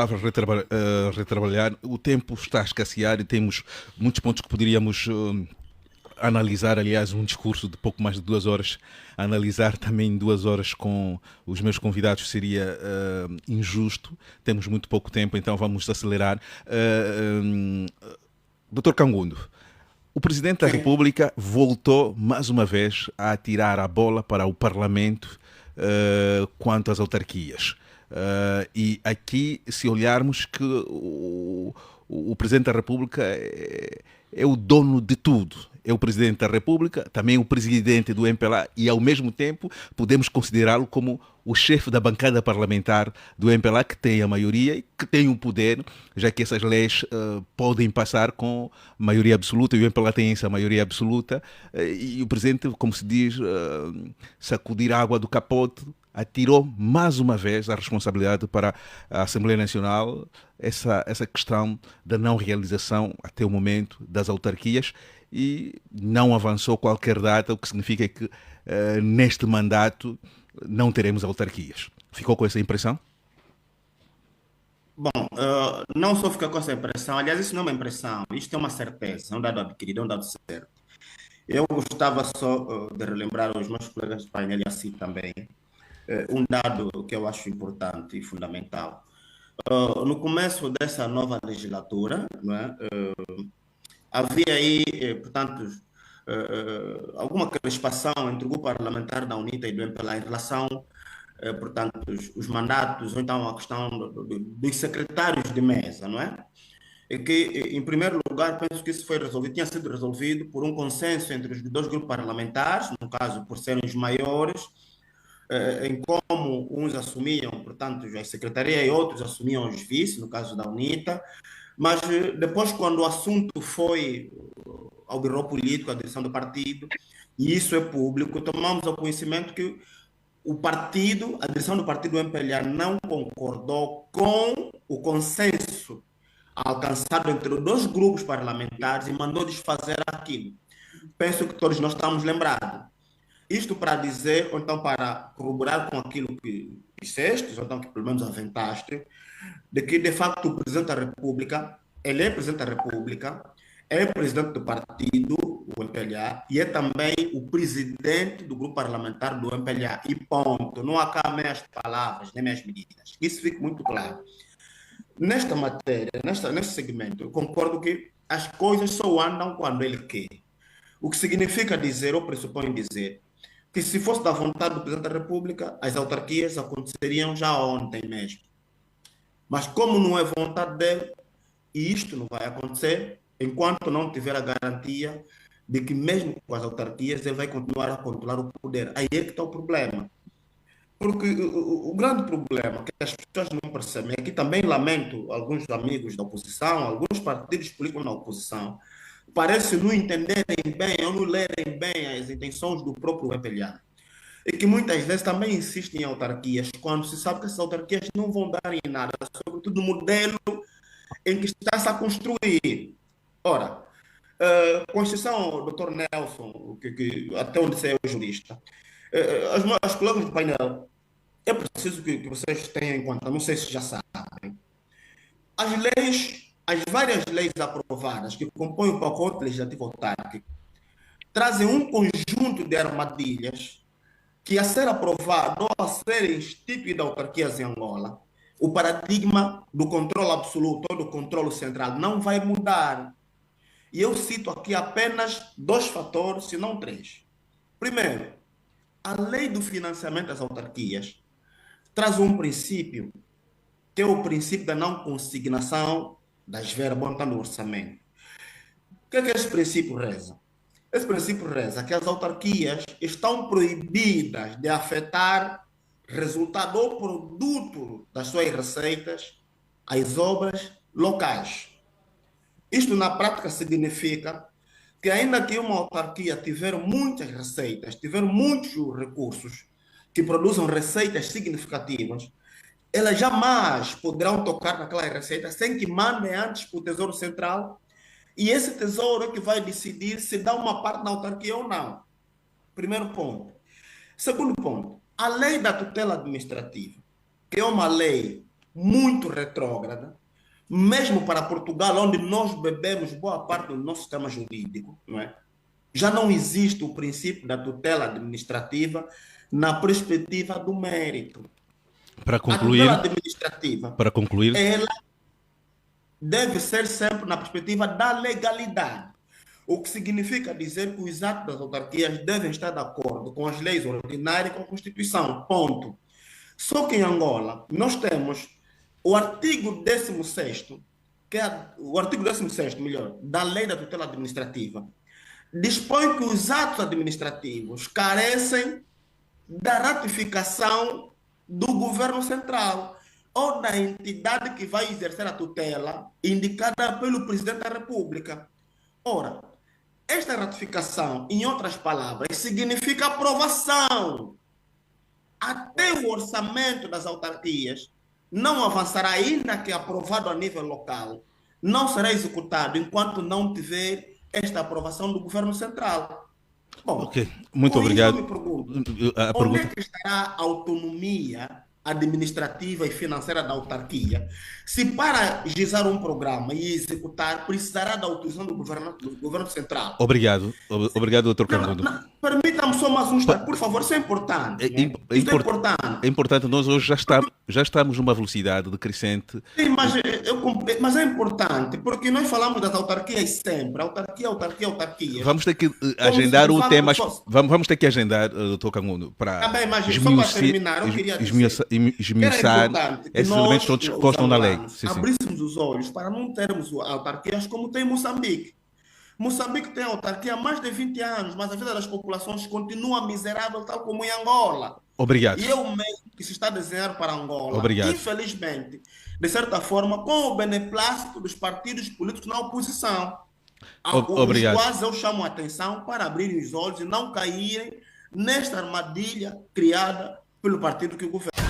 palavra retrabalhar, o tempo está a escassear e temos muitos pontos que poderíamos analisar. Aliás, um discurso de pouco mais de 2 horas, analisar também 2 horas com os meus convidados seria injusto. Temos muito pouco tempo, então vamos acelerar. Dr. Cangundo, o Presidente da Sim. República voltou mais uma vez a atirar a bola para o Parlamento quanto às autarquias. E aqui, se olharmos que o Presidente da República é o dono de tudo. É o Presidente da República, também o Presidente do MPLA e, ao mesmo tempo, podemos considerá-lo como o chefe da bancada parlamentar do MPLA, que tem a maioria e que tem o poder, já que essas leis podem passar com maioria absoluta, e o MPLA tem essa maioria absoluta, e o Presidente, como se diz, sacudir a água do capote, atirou mais uma vez a responsabilidade para a Assembleia Nacional, essa questão da não realização, até o momento, das autarquias, e não avançou qualquer data, o que significa que neste mandato não teremos autarquias. Ficou com essa impressão? Bom, não só fica com essa impressão, aliás, isso não é uma impressão, isto é uma certeza, é um dado adquirido, é um dado certo. Eu gostava só de relembrar aos meus colegas de painel e assim também, um dado que eu acho importante e fundamental. No começo dessa nova legislatura, não é, havia aí, portanto, alguma crispação entre o grupo parlamentar da UNITA e do MPLA em relação, portanto, os mandatos, ou então a questão dos secretários de mesa, não é? E que, em primeiro lugar, penso que isso foi resolvido, tinha sido resolvido por um consenso entre os dois grupos parlamentares, no caso, por serem os maiores, em como uns assumiam, portanto, as secretarias e outros assumiam os vice, no caso da UNITA, mas depois, quando o assunto foi ao birô político, à direção do partido, e isso é público, tomamos ao conhecimento que o partido, a direção do partido MPLA não concordou com o consenso alcançado entre os dois grupos parlamentares e mandou desfazer aquilo. Penso que todos nós estamos lembrados. Isto para dizer, ou então para corroborar com aquilo que disseste, ou então que pelo menos aventaste, de que de facto o Presidente da República, ele é Presidente da República, é Presidente do partido, o MPLA, e é também o Presidente do grupo parlamentar do MPLA, e ponto. Não há cá meias palavras, nem meias medidas. Isso fica muito claro. Nesta matéria, neste segmento, eu concordo que as coisas só andam quando ele quer. O que significa dizer, ou pressupõe dizer, que se fosse da vontade do Presidente da República, as autarquias aconteceriam já ontem mesmo. Mas como não é vontade dele, e isto não vai acontecer, enquanto não tiver a garantia de que mesmo com as autarquias ele vai continuar a controlar o poder. Aí é que está o problema. Porque o grande problema que as pessoas não percebem, aqui também lamento alguns amigos da oposição, alguns partidos políticos na oposição, parece não entenderem bem ou não lerem bem as intenções do próprio MPLA. E que muitas vezes também insistem em autarquias, quando se sabe que essas autarquias não vão dar em nada, sobretudo no modelo em que está-se a construir. Ora, a Constituição, doutor Nelson, até onde você é o jurista, as colegas do painel, é preciso que vocês tenham em conta, não sei se já sabem, as leis, as várias leis aprovadas que compõem o pacote legislativo autárquico, trazem um conjunto de armadilhas que, a ser aprovado ou a ser instituída autarquias em Angola, o paradigma do controle absoluto ou do controle central não vai mudar. E eu cito aqui apenas dois fatores, se não três. Primeiro, a lei do financiamento das autarquias traz um princípio, que é o princípio da não consignação das verbas no orçamento. O que é que esse princípio reza? Esse princípio reza que as autarquias estão proibidas de afetar resultado ou produto das suas receitas às obras locais. Isto na prática significa que ainda que uma autarquia tiver muitas receitas, tiver muitos recursos que produzam receitas significativas, elas jamais poderão tocar naquelas receitas sem que mandem antes para o Tesouro Central, e esse Tesouro é que vai decidir se dá uma parte na autarquia ou não. Primeiro ponto. Segundo ponto, a lei da tutela administrativa, que é uma lei muito retrógrada, mesmo para Portugal, onde nós bebemos boa parte do nosso sistema jurídico, não é? Já não existe o princípio da tutela administrativa na perspectiva do mérito. Para A tutela concluir, administrativa, para concluir, ela deve ser sempre na perspectiva da legalidade, o que significa dizer que os atos das autarquias devem estar de acordo com as leis ordinárias e com a Constituição, ponto. Só que em Angola, nós temos o artigo 16º, que é o artigo 16º, melhor, da Lei da Tutela Administrativa, dispõe que os atos administrativos carecem da ratificação do governo central ou da entidade que vai exercer a tutela indicada pelo presidente da República. Ora, esta ratificação, em outras palavras, significa aprovação. Até o orçamento das autarquias não avançará, ainda que aprovado a nível local, não será executado enquanto não tiver esta aprovação do governo central. Bom, ok, muito com isso obrigado. eu me pergunto, A onde é pergunta, que estará a autonomia administrativa e financeira da autarquia, se para gizar um programa e executar precisará da autorização do governo central? obrigado, obrigado, doutor Não, Cangundo. não, permita-me só mais um instante, por favor, isso é importante. É, Né? Isto é importante. é importante, nós hoje já estamos numa velocidade decrescente. Sim, mas é importante, porque nós falamos das autarquias sempre, autarquia, autarquia, autarquia. Vamos ter que Como agendar se o fala tema, só- vamos ter que agendar, doutor Cangundo, para Também, mas só para terminar, eu queria dizer que era esmiuçar importante que esses elementos nós, todos que os constam na lei. angolanos, Sim, sim. abríssemos os olhos para não termos autarquias como tem Moçambique. Moçambique tem autarquia há mais de 20 anos, mas a vida das populações continua miserável, tal como em Angola. Obrigado, E é o mesmo que se está a desenhar para Angola, obrigado. infelizmente, de certa forma, com o beneplácito dos partidos políticos na oposição, os Obrigado. quais eu chamo a atenção para abrirem os olhos e não caírem nesta armadilha criada pelo partido que governa.